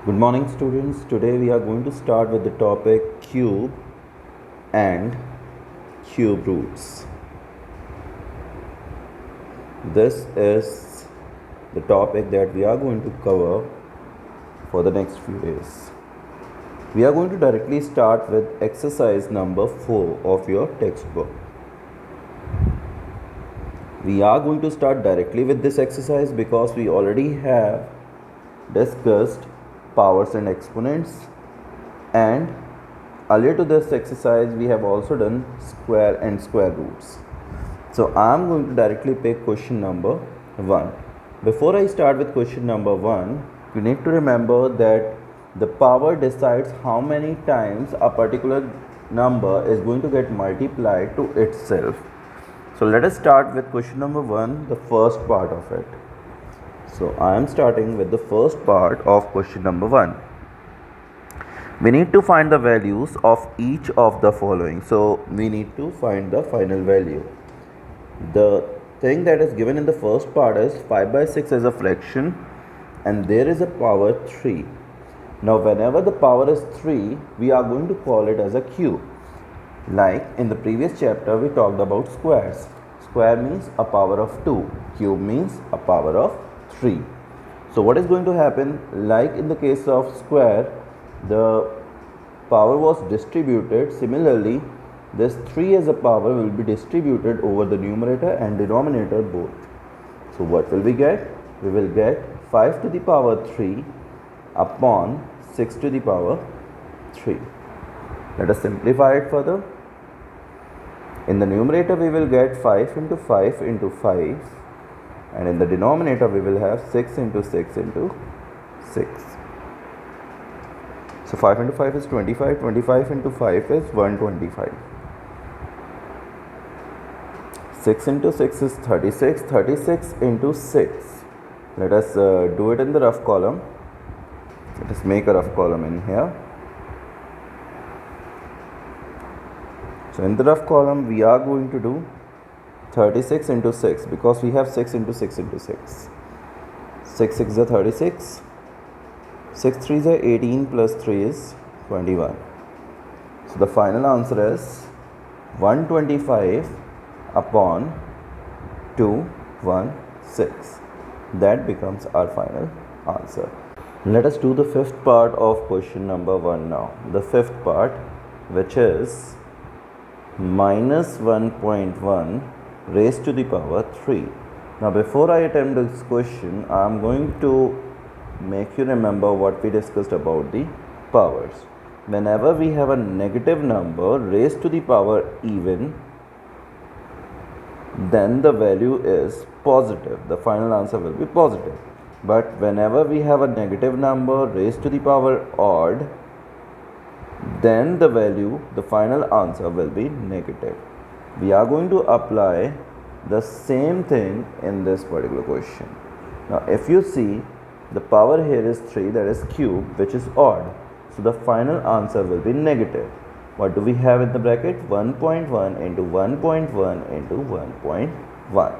Good morning, students. Today we are going to start with the topic cube and cube roots. This is the topic that we are going to cover for the next few days. We are going to directly start with exercise number 4 of your textbook. We are going to start directly with this exercise because we already have discussed powers and exponents, and earlier to this exercise we have also done square and square roots. So I am going to directly pick question number 1. Before I start with question number 1, you need to remember that the power decides how many times a particular number is going to get multiplied to itself. So let us start with question number 1, the first part of it. So I am starting with the first part of question number 1. We need to find the values of each of the following. So we need to find the final value. The thing that is given in the first part is 5 by 6 as a fraction, and there is a power 3. Now whenever the power is 3, we are going to call it as a cube. Like in the previous chapter we talked about squares. Square means a power of 2. Cube means a power of 3. So what is going to happen, like in the case of square, the power was distributed. Similarly, this 3 as a power will be distributed over the numerator and denominator both. So what will we get? We will get 5 to the power 3 upon 6 to the power 3. Let us simplify it further. In the numerator we will get 5 into 5 into 5, and in the denominator we will have 6 into 6 into 6. So 5 into 5 is 25, 25 into 5 is 125. 6 into 6 is 36, 36 into 6. Let us do it in the rough column. Let us make a rough column in here. So in the rough column we are going to do 36 into 6 because we have 6 into 6 into 6. 6 6 is 36. 6 3 is 18 plus 3 is 21. So the final answer is 125 upon 216. That becomes our final answer. Let us do the fifth part of question number 1 now. The fifth part, which is minus 1.1 raised to the power 3. Now before I attempt this question, I am going to make you remember what we discussed about the powers. Whenever we have a negative number raised to the power even, then the value is positive. The final answer will be positive. But whenever we have a negative number raised to the power odd, then the value, the final answer will be negative. We are going to apply the same thing in this particular question. Now if you see, the power here is 3, that is cube, which is odd. So the final answer will be negative. What do we have in the bracket? 1.1 into 1.1 into 1.1.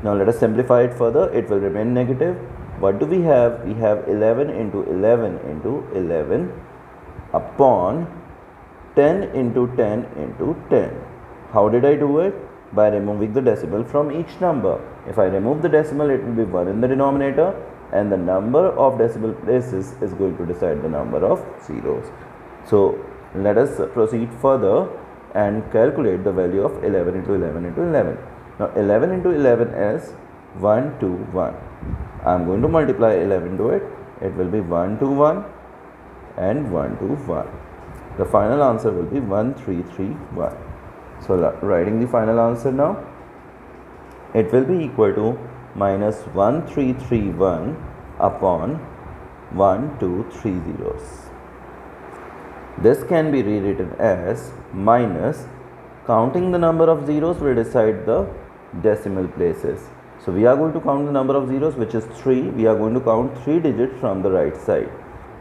Now let us simplify it further. It will remain negative. What do we have? We have 11 into 11 into 11 upon 10 into 10 into 10. How did I do it? By removing the decimal from each number. If I remove the decimal, it will be 1 in the denominator, and the number of decimal places is going to decide the number of zeros. So let us proceed further and calculate the value of 11 into 11 into 11. Now 11 into 11 is 121. I am going to multiply 11 to it. It will be 121 and 121. The final answer will be 1331. So writing the final answer now, it will be equal to minus 1331 upon 1230. This can be rewritten as minus, counting the number of zeros will decide the decimal places. So we are going to count the number of zeros, which is 3. We are going to count 3 digits from the right side.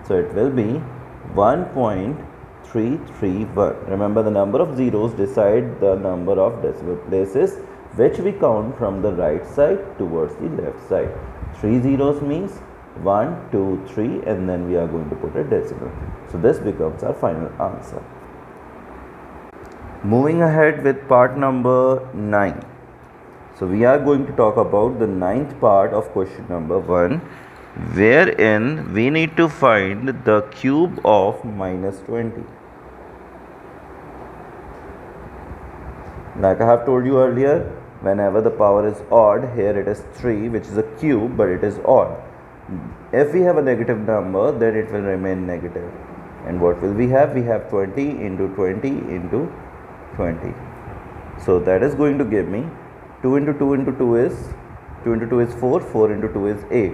So it will be 1.331. Remember, the number of zeros decide the number of decimal places, which we count from the right side towards the left side. 3 zeros means 1, 2, 3, and then we are going to put a decimal. So this becomes our final answer. Moving ahead with part number 9. So we are going to talk about the 9th part of question number 1, wherein we need to find the cube of minus 20. Like I have told you earlier, whenever the power is odd, here it is 3, which is a cube, but it is odd. If we have a negative number, then it will remain negative. And what will we have? We have 20 into 20 into 20. So that is going to give me 2 into 2 into 2 is 2 into 2 is 4, 4 into 2 is 8.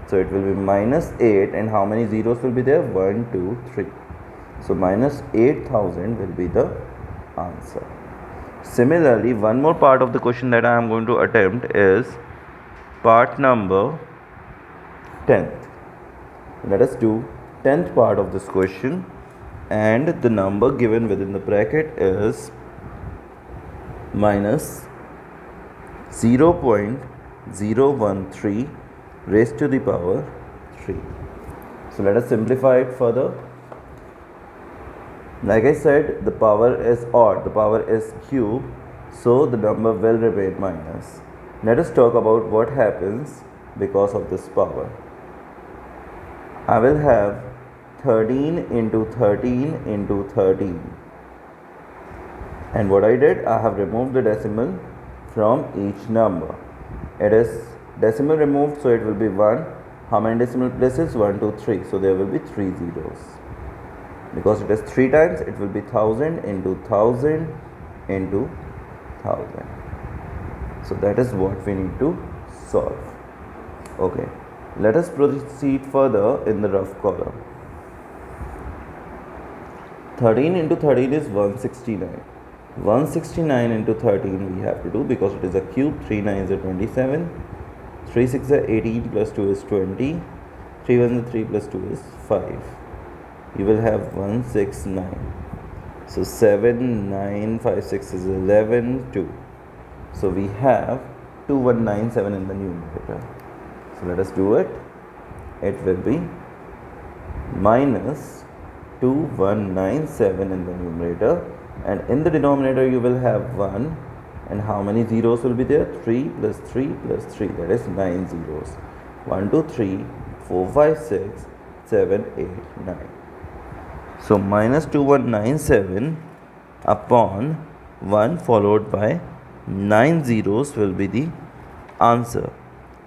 So it will be minus 8, and how many zeros will be there? 1, 2, 3. So minus 8,000 will be the answer. Similarly, one more part of the question that I am going to attempt is part number 10th. Let us do 10th part of this question, and the number given within the bracket is minus 0.013 raised to the power 3. So let us simplify it further. Like I said, the power is odd, the power is cube, so the number will remain minus. Let us talk about what happens because of this power. I will have 13 into 13 into 13. And what I did, I have removed the decimal from each number. It is decimal removed, so it will be 1. How many decimal places? 1, 2, 3. So there will be 3 zeros. Because it is 3 times, it will be 1000 into 1000 into 1000. So that is what we need to solve. Okay, let us proceed further in the rough column. 13 into 13 is 169. 169 into 13 we have to do because it is a cube. 3 9s are 27. 3 6 are 18 plus 2 is 20. 3 1 is 3 plus 2 is 5. You will have 169. So 7 9 5 6 is 11 2. So we have 2197 in the numerator. So let us do it. It will be minus 2197 in the numerator, and in the denominator you will have 1, and how many zeros will be there? 3 plus 3 plus 3, that is 9 zeros. 1 2 3 4 5 6 7 8 9. So minus 2197 upon 1 followed by 9 zeros will be the answer.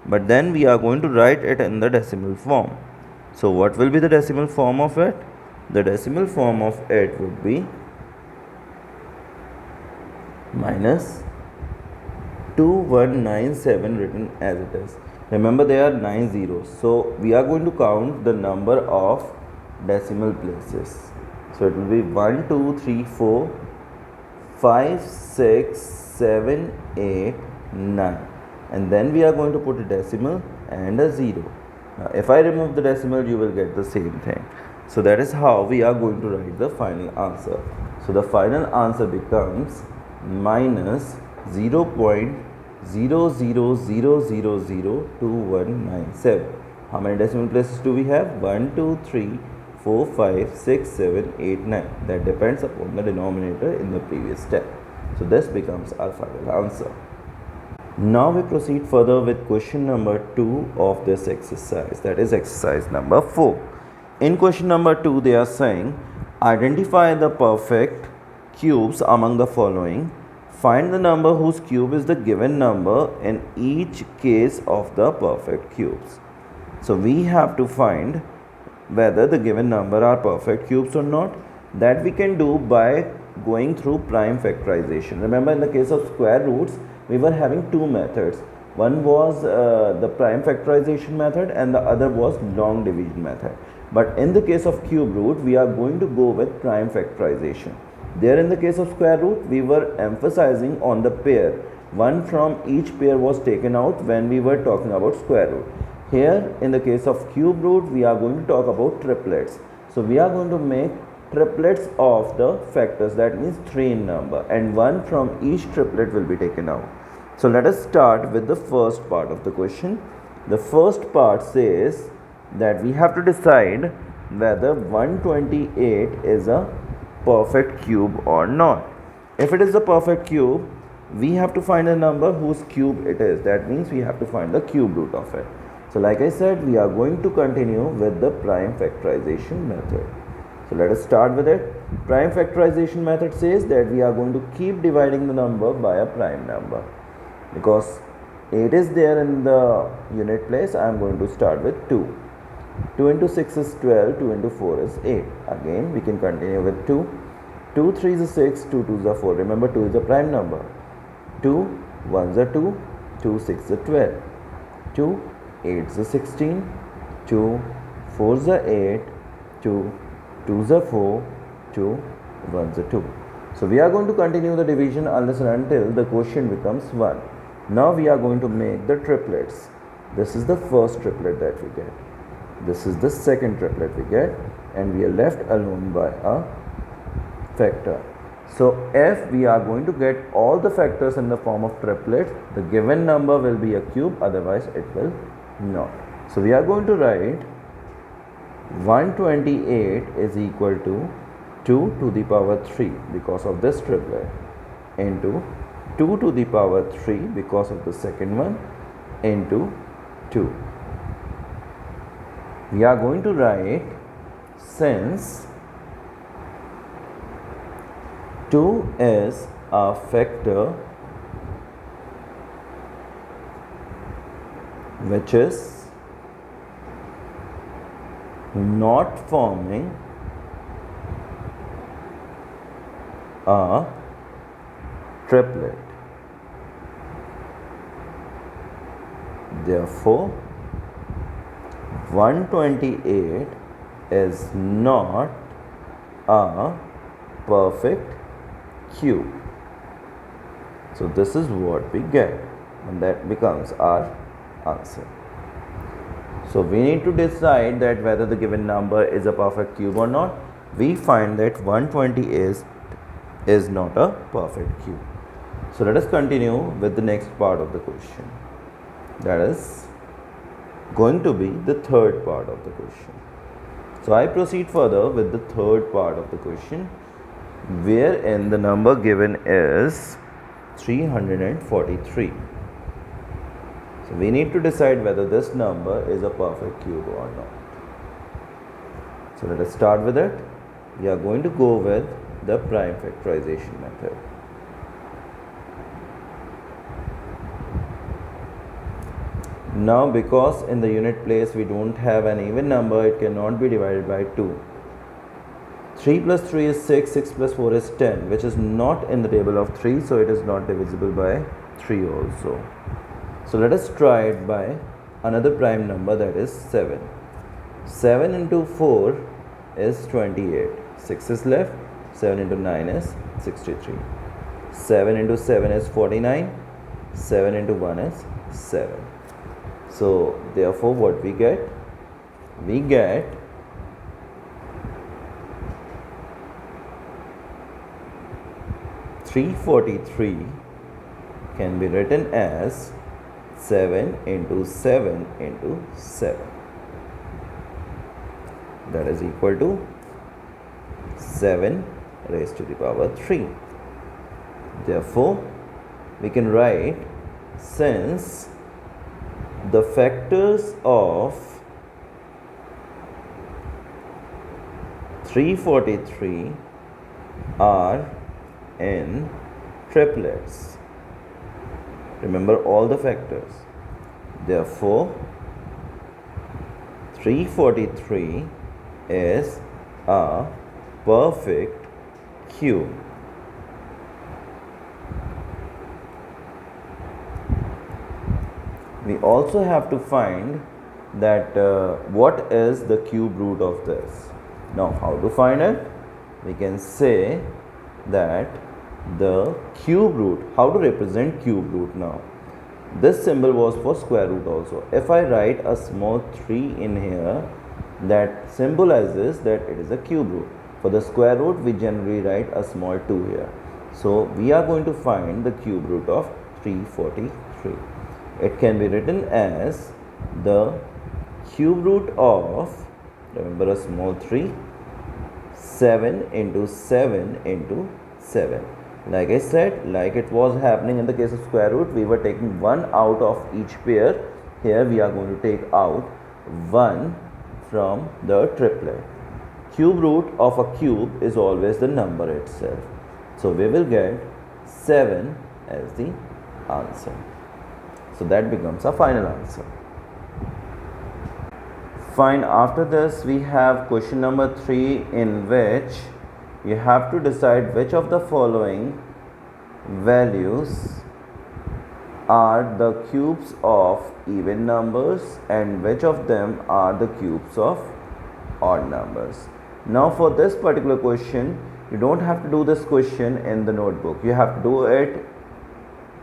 But then we are going to write it in the decimal form. So what will be the decimal form of it? The decimal form of it would be minus 2197 written as it is. Remember, there are 9 zeros. So we are going to count the number of decimal places. So it will be 1 2 3 4 5 6 7 8 9, and then we are going to put a decimal and a 0. Now if I remove the decimal, you will get the same thing. So that is how we are going to write the final answer. So the final answer becomes minus 0.00002197. How many decimal places do we have? 1 2 3 4 5 6 7 8 9. That depends upon the denominator in the previous step. So this becomes our final answer. Now we proceed further with question number 2 of this exercise, that is exercise number 4. In question number 2, they are saying identify the perfect cubes among the following. Find the number whose cube is the given number in each case of the perfect cubes. So we have to find whether the given number are perfect cubes or not. That we can do by going through prime factorization. Remember, in the case of square roots, we were having two methods. One was the prime factorization method, and the other was long division method. But in the case of cube root, we are going to go with prime factorization. There, in the case of square root, we were emphasizing on the pair. One from each pair was taken out when we were talking about square root. Here, in the case of cube root, we are going to talk about triplets. So we are going to make triplets of the factors, that means 3 in number, and one from each triplet will be taken out. So let us start with the first part of the question. The first part says that we have to decide whether 128 is a perfect cube or not. If it is a perfect cube, we have to find a number whose cube it is. That means we have to find the cube root of it. So like I said, we are going to continue with the prime factorization method. So let us start with it. Prime factorization method says that we are going to keep dividing the number by a prime number. Because 8 is there in the unit place, I am going to start with 2. 2 into 6 is 12, 2 into 4 is 8. Again, we can continue with 2. 2 3 is 6, 2 2 is 4. Remember, 2 is a prime number. 2 1s are 2, 2 6 is 12. 2 8 is 16, 2 4s are 8, 2 2s are 4, 2 1s are 2. So we are going to continue the division unless and until the quotient becomes 1. Now we are going to make the triplets. This is the first triplet that we get. This is the second triplet we get, and we are left alone by a factor. So if we are going to get all the factors in the form of triplets, the given number will be a cube, otherwise it will not. So we are going to write 128 is equal to 2 to the power 3 because of this triplet into 2 to the power 3 because of the second one into 2. We are going to write, since 2 is a factor which is not forming a triplet. Therefore, 128 is not a perfect cube. So this is what we get, and that becomes our answer. So we need to decide that whether the given number is a perfect cube or not. We find that 128 is not a perfect cube. So let us continue with the next part of the question. That is going to be the third part of the question. So I proceed further with the third part of the question, wherein the number given is 343. So we need to decide whether this number is a perfect cube or not. So let us start with it. We are going to go with the prime factorization method. Now, because in the unit place we don't have an even number, it cannot be divided by 2. 3 plus 3 is 6, 6 plus 4 is 10, which is not in the table of 3, so it is not divisible by 3 also. So let us try it by another prime number, that is 7. 7 into 4 is 28. 6 is left. 7 into 9 is 63. 7 into 7 is 49. 7 into 1 is 7. So therefore what we get? We get 343 can be written as 7 into 7 into 7. That is equal to 7 raised to the power 3. Therefore, we can write, since the factors of 343 are in triplets. Remember all the factors. Therefore, 343 is a perfect cube. We also have to find that what is the cube root of this. Now, how to find it? We can say that the cube root, how to represent cube root now. This symbol was for square root also. If I write a small 3 in here, that symbolizes that it is a cube root. For the square root, we generally write a small 2 here. So we are going to find the cube root of 343. It can be written as the cube root of, remember a small 3, 7 into 7 into 7. Like I said, like it was happening in the case of square root, we were taking 1 out of each pair. Here we are going to take out 1 from the triplet. Cube root of a cube is always the number itself. So we will get 7 as the answer. So that becomes our final answer. Fine, after this we have question number 3, in which you have to decide which of the following values are the cubes of even numbers and which of them are the cubes of odd numbers. Now for this particular question, you don't have to do this question in the notebook. You have to do it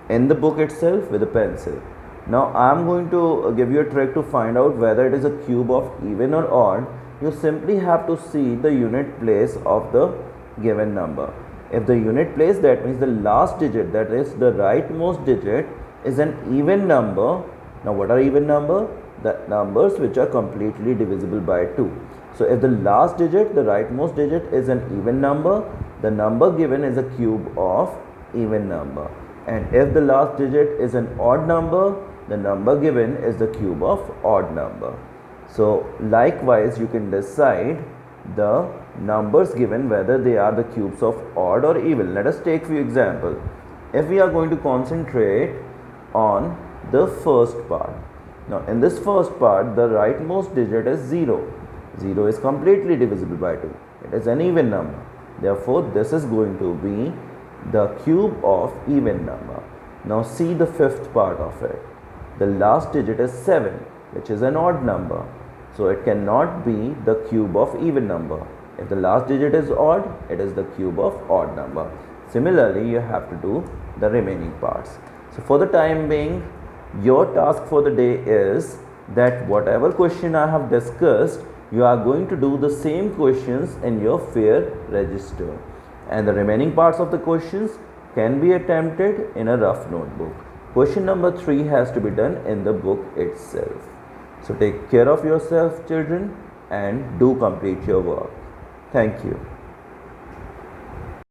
in the book itself with a pencil. Now I am going to give you a trick to find out whether it is a cube of even or odd. You simply have to see the unit place of the given number. If the unit place, that means the last digit, that is the rightmost digit, is an even number. Now what are even number? The numbers which are completely divisible by 2. So if the last digit, the rightmost digit, is an even number, the number given is a cube of even number. And if the last digit is an odd number, the number given is the cube of odd number. So likewise, you can decide the numbers given whether they are the cubes of odd or even. Let us take few examples. If we are going to concentrate on the first part. Now in this first part, the rightmost digit is 0. 0 is completely divisible by 2. It is an even number. Therefore, this is going to be the cube of even number. Now see the fifth part of it. The last digit is 7, which is an odd number. So it cannot be the cube of even number. If the last digit is odd, it is the cube of odd number. Similarly, you have to do the remaining parts. So for the time being, your task for the day is that whatever question I have discussed, you are going to do the same questions in your fair register. And the remaining parts of the questions can be attempted in a rough notebook. Question number 3 has to be done in the book itself. So take care of yourself, children, and do complete your work. Thank you.